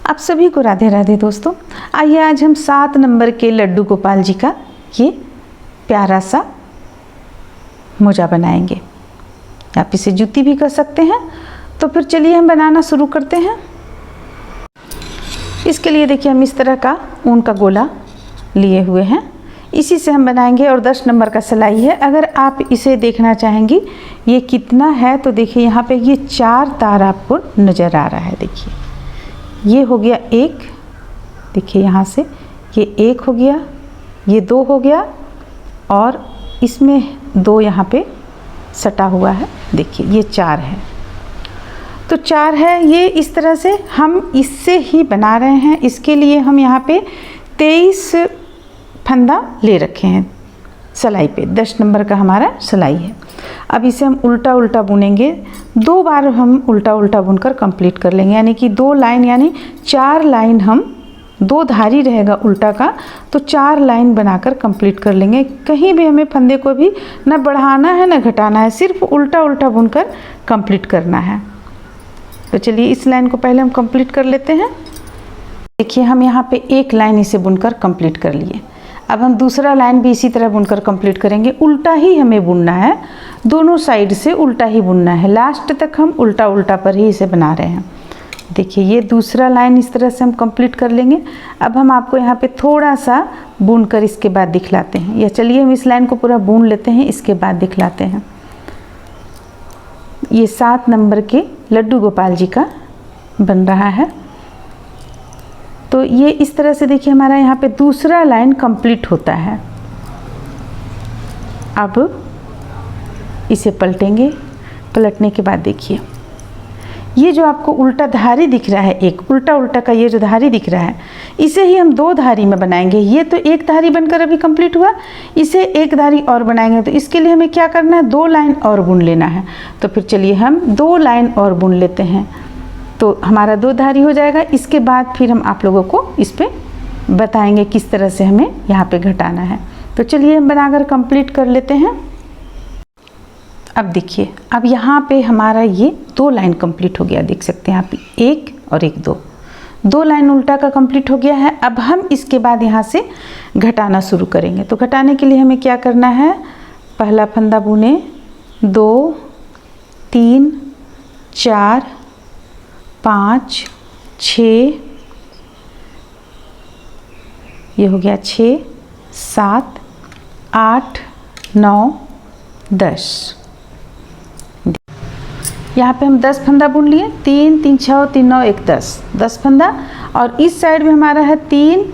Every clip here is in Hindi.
आप सभी को राधे राधे दोस्तों। आइए आज हम 7 नंबर के लड्डू गोपाल जी का ये प्यारा सा मोजा बनाएंगे। आप इसे जूती भी कर सकते हैं। तो फिर चलिए हम बनाना शुरू करते हैं। इसके लिए देखिए हम इस तरह का ऊन का गोला लिए हुए हैं, इसी से हम बनाएंगे और 10 नंबर का सिलाई है। अगर आप इसे देखना चाहेंगी ये कितना है तो देखिए यहाँ पे ये 4 तार आपको नज़र आ रहा है। देखिए ये हो गया 1, देखिए यहाँ से ये 1 हो गया, ये 2 हो गया और इसमें 2 यहाँ पे सटा हुआ है। देखिए ये 4 है, तो 4 है। ये इस तरह से हम इससे ही बना रहे हैं। इसके लिए हम यहाँ पे 23 फंदा ले रखे हैं सिलाई पे। 10 नंबर का हमारा सिलाई है। अब इसे हम उल्टा उल्टा बुनेंगे। 2 बार हम उल्टा उल्टा बुनकर कंप्लीट कर लेंगे, यानी कि 2 लाइन यानी 4 लाइन हम 2 धारी रहेगा उल्टा का, तो 4 लाइन बनाकर कंप्लीट कर लेंगे। कहीं भी हमें फंदे को भी ना बढ़ाना है ना घटाना है, सिर्फ उल्टा उल्टा बुनकर कंप्लीट करना है। तो चलिए इस लाइन को पहले हम कंप्लीट कर लेते हैं। देखिए हम यहाँ पे 1 लाइन इसे बुनकर कंप्लीट कर लिए। अब हम दूसरा लाइन भी इसी तरह बुनकर कंप्लीट करेंगे। उल्टा ही हमें बुनना है, दोनों साइड से उल्टा ही बुनना है। लास्ट तक हम उल्टा उल्टा पर ही इसे बना रहे हैं। देखिए ये दूसरा लाइन इस तरह से हम कंप्लीट कर लेंगे। अब हम आपको यहाँ पे थोड़ा सा बुनकर इसके बाद दिखलाते हैं, या चलिए हम इस लाइन को पूरा बुन लेते हैं, इसके बाद दिखलाते हैं। ये 7 नंबर के लड्डू गोपाल जी का बन रहा है। तो ये इस तरह से देखिए हमारा यहाँ पे दूसरा लाइन कंप्लीट होता है। अब इसे पलटेंगे। पलटने के बाद देखिए ये जो आपको उल्टा धारी दिख रहा है, एक उल्टा उल्टा का ये जो धारी दिख रहा है, इसे ही हम 2 धारी में बनाएंगे। ये तो 1 धारी बनकर अभी कंप्लीट हुआ, इसे 1 धारी और बनाएंगे। तो इसके लिए हमें क्या करना है, 2 लाइन और बुन लेना है। तो फिर चलिए हम 2 लाइन और बुन लेते हैं, तो हमारा 2 धारी हो जाएगा। इसके बाद फिर हम आप लोगों को इस पे बताएंगे किस तरह से हमें यहाँ पे घटाना है। तो चलिए हम बनाकर कंप्लीट कर लेते हैं। अब देखिए अब यहाँ पे हमारा ये 2 लाइन कंप्लीट हो गया, देख सकते हैं आप, 1 और 1 2 लाइन उल्टा का कंप्लीट हो गया है। अब हम इसके बाद यहाँ से घटाना शुरू करेंगे। तो घटाने के लिए हमें क्या करना है, पहला फंदा बुने, 2 3 4 5 6, ये हो गया 6 7 8 9 10। यहाँ पे हम 10 फंदा बुन लिए, 3 3 6 3 9 1 10 फंदा। और इस साइड में हमारा है 3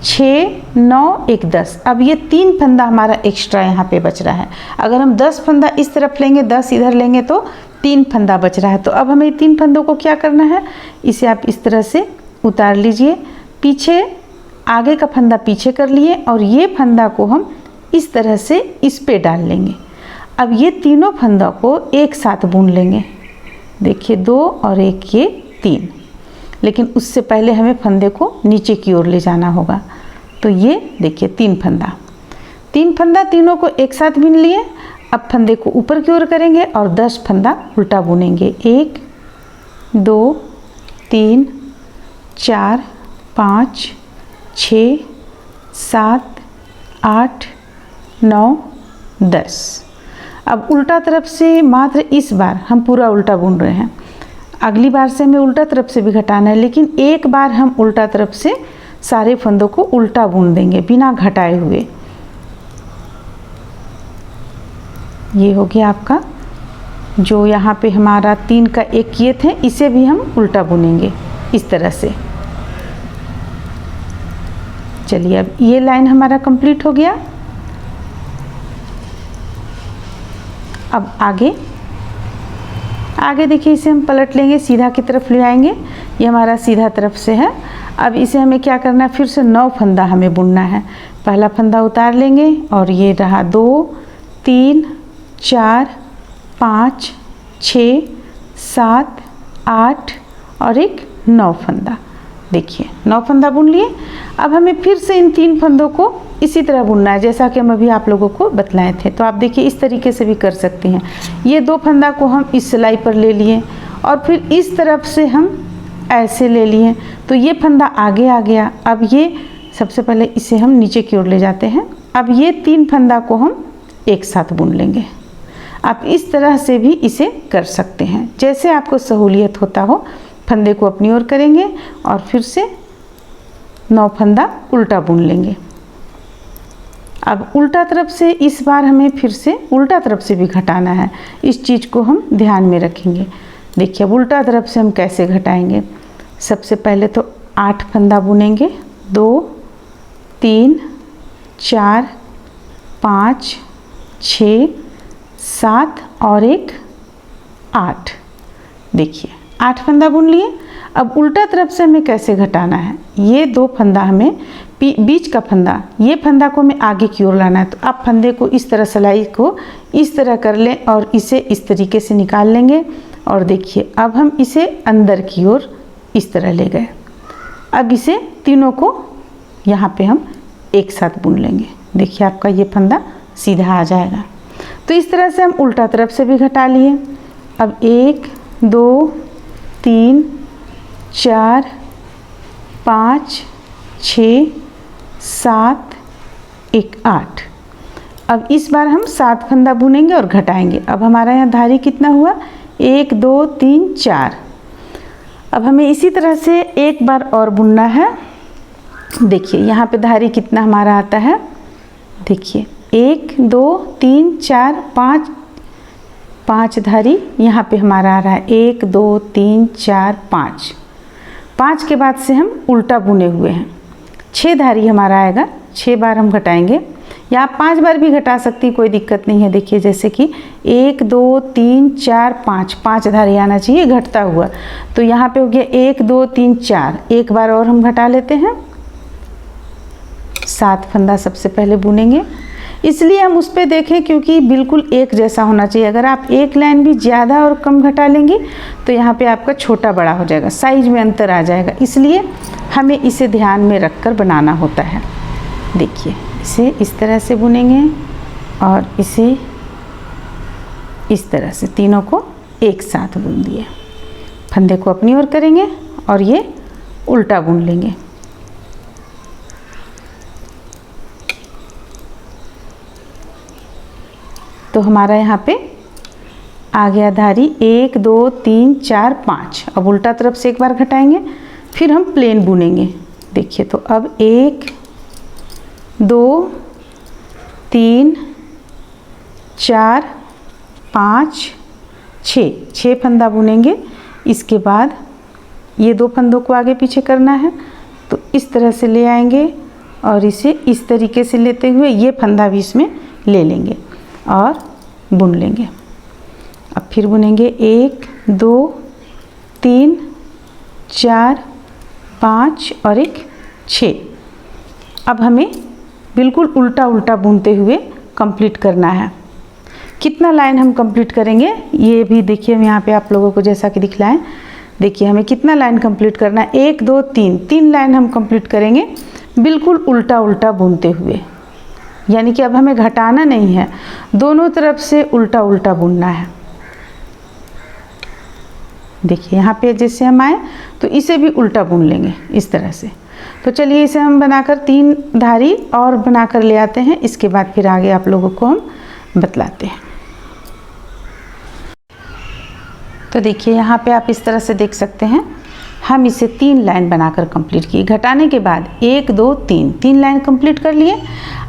6 9 1 10। अब ये 3 फंदा हमारा एक्स्ट्रा यहाँ पे बच रहा है। अगर हम 10 फंदा इस तरफ लेंगे, 10 इधर लेंगे तो 3 फंदा बच रहा है। तो अब हमें 3 फंदों को क्या करना है, इसे आप इस तरह से उतार लीजिए। पीछे आगे का फंदा पीछे कर लिए और ये फंदा को हम इस तरह से इस पे डाल लेंगे। अब ये तीनों फंदा को एक साथ बुन लेंगे। देखिए 2 और 1 ये 3, लेकिन उससे पहले हमें फंदे को नीचे की ओर ले जाना होगा। तो ये देखिए 3 फंदा तीनों को एक साथ बुन लिए। अब फंदे को ऊपर की ओर करेंगे और 10 फंदा उल्टा बुनेंगे। 1 2 3 4 5 6 7 8 9 10। अब उल्टा तरफ से मात्र इस बार हम पूरा उल्टा बुन रहे हैं। अगली बार से हमें उल्टा तरफ से भी घटाना है, लेकिन एक बार हम उल्टा तरफ से सारे फंदों को उल्टा बुन देंगे बिना घटाए हुए। ये हो गया आपका, जो यहाँ पे हमारा 3 का 1 किए थे, इसे भी हम उल्टा बुनेंगे इस तरह से। चलिए अब ये लाइन हमारा कंप्लीट हो गया। अब आगे देखिए इसे हम पलट लेंगे, सीधा की तरफ ले आएंगे। ये हमारा सीधा तरफ से है। अब इसे हमें क्या करना है, फिर से 9 फंदा हमें बुनना है। पहला फंदा उतार लेंगे और ये रहा 2 3 4 5 6 7 8 और एक 9 फंदा। देखिए 9 फंदा बुन लिए। अब हमें फिर से इन 3 फंदों को इसी तरह बुनना है, जैसा कि हम अभी आप लोगों को बतलाए थे। तो आप देखिए इस तरीके से भी कर सकते हैं। ये 2 फंदा को हम इस सिलाई पर ले लिए और फिर इस तरफ से हम ऐसे ले लिए तो ये फंदा आगे आ गया। अब ये सबसे पहले इसे हम नीचे की ओर ले जाते हैं। अब ये 3 फंदा को हम एक साथ बुन लेंगे। आप इस तरह से भी इसे कर सकते हैं, जैसे आपको सहूलियत होता हो। फंदे को अपनी ओर करेंगे और फिर से 9 फंदा उल्टा बुन लेंगे। अब उल्टा तरफ से इस बार हमें फिर से उल्टा तरफ से भी घटाना है, इस चीज़ को हम ध्यान में रखेंगे। देखिए अब उल्टा तरफ से हम कैसे घटाएंगे। सबसे पहले तो 8 फंदा बुनेंगे, 2 3 4 5 6 7 और एक 8। देखिए 8 फंदा बुन लिए। अब उल्टा तरफ से हमें कैसे घटाना है। ये 2 फंदा हमें बीच का फंदा, ये फंदा को हमें आगे की ओर लाना है। तो आप फंदे को इस तरह, सिलाई को इस तरह कर लें और इसे इस तरीके से निकाल लेंगे। और देखिए अब हम इसे अंदर की ओर इस तरह ले गए। अब इसे तीनों को यहाँ पे हम एक साथ बुन लेंगे। देखिए आपका ये फंदा सीधा आ जाएगा। तो इस तरह से हम उल्टा तरफ से भी घटा लिए। अब 1 2 3 4 5 6 7 एक 8। अब इस बार हम 7 फंदा बुनेंगे और घटाएंगे। अब हमारा यहाँ धारी कितना हुआ, 1 2 3 4। अब हमें इसी तरह से एक बार और बुनना है। देखिए यहाँ पे धारी कितना हमारा आता है। देखिए 1 2 3 4 5, 5 धारी यहाँ पे हमारा आ रहा है। 1 2 3 4 5। 5 के बाद से हम उल्टा बुने हुए हैं। 6 धारी हमारा आएगा, 6 बार हम घटाएंगे, या आप 5 बार भी घटा सकती, कोई दिक्कत नहीं है। देखिए जैसे कि 1 2 3 4 5, 5 धारी आना चाहिए घटता हुआ। तो यहाँ पे हो गया 1 2 3 4। एक बार और हम घटा लेते हैं। 7 फंदा सबसे पहले बुनेंगे। इसलिए हम उस पर देखें क्योंकि बिल्कुल एक जैसा होना चाहिए। अगर आप एक लाइन भी ज़्यादा और कम घटा लेंगी तो यहाँ पे आपका छोटा बड़ा हो जाएगा, साइज में अंतर आ जाएगा। इसलिए हमें इसे ध्यान में रखकर बनाना होता है। देखिए इसे इस तरह से बुनेंगे और इसे इस तरह से, तीनों को एक साथ बुन दिए। फंदे को अपनी ओर करेंगे और ये उल्टा बुन लेंगे। तो हमारा यहाँ पे आ गया धारी 1 2 3 4 5। अब उल्टा तरफ से एक बार घटाएंगे, फिर हम प्लेन बुनेंगे। देखिए तो अब 1 2 3 4 5 6 फंदा बुनेंगे। इसके बाद ये 2 फंदों को आगे पीछे करना है, तो इस तरह से ले आएंगे और इसे इस तरीके से लेते हुए ये फंदा भी इसमें ले लेंगे और बुन लेंगे। अब फिर बुनेंगे 1 2 3 4 5 और एक 6। अब हमें बिल्कुल उल्टा उल्टा बुनते हुए कंप्लीट करना है। कितना लाइन हम कंप्लीट करेंगे ये भी देखिए, हम यहाँ पे आप लोगों को जैसा कि दिखलाएं। देखिए हमें कितना लाइन कंप्लीट करना है, 1 2 3 लाइन हम कंप्लीट करेंगे बिल्कुल उल्टा उल्टा बुनते हुए। यानी कि अब हमें घटाना नहीं है, दोनों तरफ से उल्टा उल्टा बुनना है। देखिए यहाँ पे जैसे हम आए तो इसे भी उल्टा बुन लेंगे इस तरह से। तो चलिए इसे हम बनाकर 3 धारी और बनाकर ले आते हैं, इसके बाद फिर आगे आप लोगों को हम बतलाते हैं। तो देखिए यहाँ पे आप इस तरह से देख सकते हैं, हम इसे 3 लाइन बनाकर कंप्लीट किए। घटाने के बाद 1 2 3 लाइन कंप्लीट कर लिए।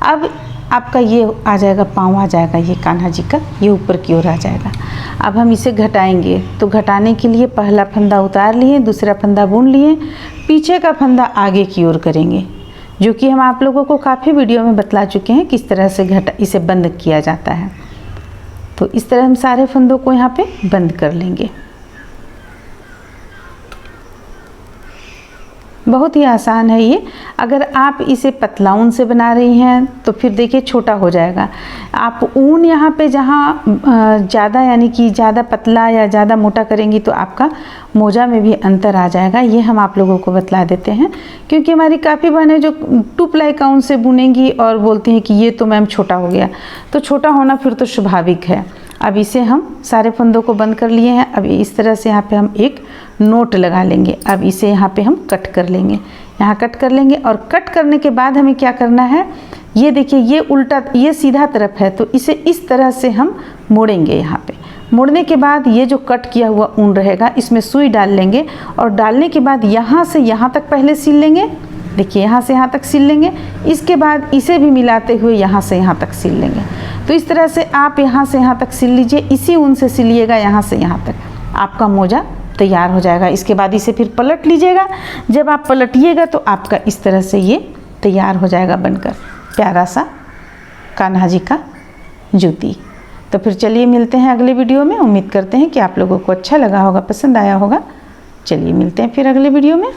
अब आपका ये आ जाएगा, पाँव आ जाएगा ये कान्हा जी का, ये ऊपर की ओर आ जाएगा। अब हम इसे घटाएंगे, तो घटाने के लिए पहला फंदा उतार लिए, दूसरा फंदा बुन लिए, पीछे का फंदा आगे की ओर करेंगे, जो कि हम आप लोगों को काफ़ी वीडियो में बतला चुके हैं किस तरह से इसे बंद किया जाता है। तो इस तरह हम सारे फंदों को यहाँ पे बंद कर लेंगे। बहुत ही आसान है ये। अगर आप इसे पतला ऊन से बना रही हैं तो फिर देखिए छोटा हो जाएगा। आप ऊन यहाँ पे जहाँ ज़्यादा यानी कि ज़्यादा पतला या ज़्यादा मोटा करेंगी तो आपका मोजा में भी अंतर आ जाएगा। ये हम आप लोगों को बतला देते हैं, क्योंकि हमारी काफ़ी बहनें जो 2 प्लाई का ऊन से बुनेंगी और बोलती हैं कि ये तो मैम छोटा हो गया, तो छोटा होना फिर तो स्वाभाविक है। अब इसे हम सारे फंदों को बंद कर लिए हैं। अब इस तरह से यहाँ पे हम एक नोट लगा लेंगे। अब इसे यहाँ पे हम कट कर लेंगे, यहाँ कट कर लेंगे। और कट करने के बाद हमें क्या करना है, ये देखिए ये उल्टा, ये सीधा तरफ है, तो इसे इस तरह से हम मोड़ेंगे। यहाँ पे मोड़ने के बाद ये जो कट किया हुआ ऊन रहेगा इसमें सुई डाल लेंगे, और डालने के बाद यहाँ से यहाँ तक पहले सिल लेंगे। देखिए यहाँ से यहाँ तक सिल लेंगे, इसके बाद इसे भी मिलाते हुए यहाँ से यहाँ तक सिल लेंगे। तो इस तरह से आप यहाँ से यहाँ तक सिल लीजिए, इसी ऊन से सिलिएगा यहाँ से यहाँ तक, आपका मोजा तैयार हो जाएगा। इसके बाद इसे फिर पलट लीजिएगा। जब आप पलटिएगा तो आपका इस तरह से ये तैयार हो जाएगा बनकर प्यारा सा कान्हा जी का जूती। तो फिर चलिए मिलते हैं अगले वीडियो में। उम्मीद करते हैं कि आप लोगों को अच्छा लगा होगा, पसंद आया होगा। चलिए मिलते हैं फिर अगले वीडियो में।